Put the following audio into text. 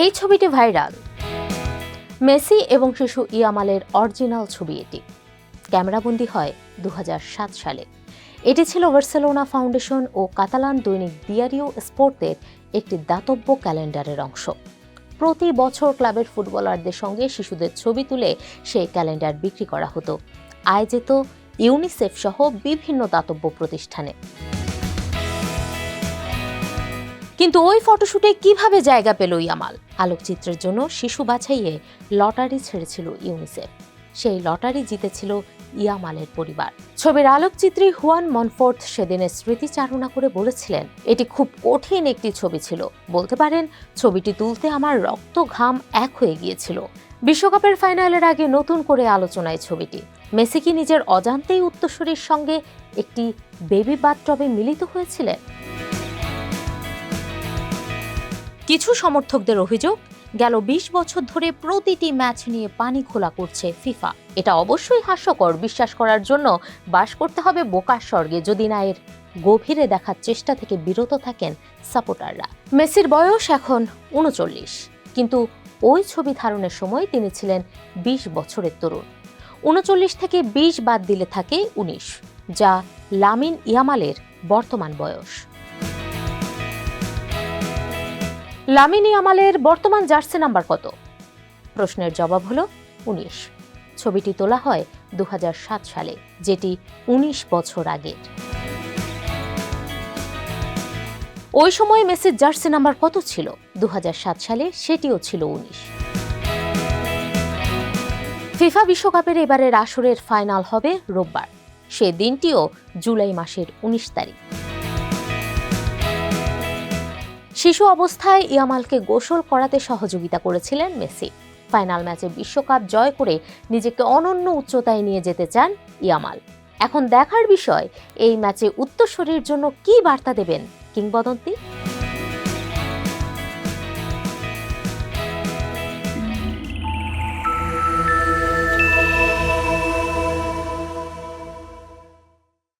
এই ছবিটি viral. Messi এবং শিশু ইয়ামালের অরিজিনাল ছবি এটি। ক্যামেরাবন্দী হয় 2007 সালে। এটি ছিল বার্সেলোনা ফাউন্ডেশন ও কাতালান দৈনিক দিয়ারিও স্পোর্তের একটি দাতব্য ক্যালেন্ডারের অংশ। প্রতি বছর ক্লাবের ফুটবলারদের সঙ্গে শিশুদের ছবি তুলে সেই ক্যালেন্ডার বিক্রি করা হতো। আয় যেত ইউনিসেফ সহ বিভিন্ন দাতব্য প্রতিষ্ঠানে। কিন্তু ওই ফটোশুটে কিভাবে জায়গা পেল ইয়ামাল? আলোকচিত্রের জন্য শিশু বাছাইয়ে লটারি ছেড়েছিল ইউনিসেফ। সেই লটারি জিতেছিল ইয়ামালের পরিবার। ছবির আলোকচিত্রী হুয়ান মনফোর্থ সেদিনের স্মৃতিচারণা করে বলেছিলেন, এটি খুব কঠিন একটি ছবি ছিল। বলতে পারেন, ছবিটি তুলতে আমার রক্ত ঘাম এক হয়ে গিয়েছিল। বিশ্বকাপের ফাইনালের আগে নতুন করে আলোচনায় ছবিটি। মেসি কি নিজের অজান্তেই উত্তরসূরির সঙ্গে একটি বেবি বাথটবে মিলিত হয়েছিলেন? কিছু সমর্থকদের অভিযোগ, গেল 20 বছর ধরে প্রতিটি ম্যাচ নিয়ে পানি খোলা করছে ফিফা। এটা অবশ্যই হাস্যকর। বিশ্বাস করার জন্য বাস করতে হবে বোকার স্বর্গে, যদি না এর গভীরে দেখার চেষ্টা থেকে বিরত থাকেন সাপোর্টাররা। মেসির বয়স এখন 39, কিন্তু ওই ছবি ধারণের সময় তিনি ছিলেন 20 বছরের তরুণ। 39 থেকে 20 বাদ দিলে থাকে 19, যা লামিন ইয়ামালের বর্তমান বয়স। লামিন ইয়ামালের বর্তমান জার্সি নাম্বার কত? প্রশ্নের জবাব হলো 19। ছবিটি তোলা হয় 2007 সালে, যেটি 19 বছর আগের। ওই সময় মেসির জার্সি নাম্বার কত ছিল? 2007 সালে সেটিও ছিল 19। ফিফা বিশ্বকাপের এবারের আসরের ফাইনাল হবে রোববার। সে দিনটিও জুলাই মাসের 19 তারিখ। শিশু অবস্থায় ইয়ামালকে গোসল করাতে সহযোগিতা করেছিলেন মেসি। ফাইনাল ম্যাচে বিশ্বকাপ জয় করে নিজেকে অনন্য উচ্চতায় নিয়ে যেতে চান ইয়ামাল। এখন দেখার বিষয়, এই ম্যাচে উত্তরসূরির জন্য কী বার্তা দেবেন কিংবদন্তি।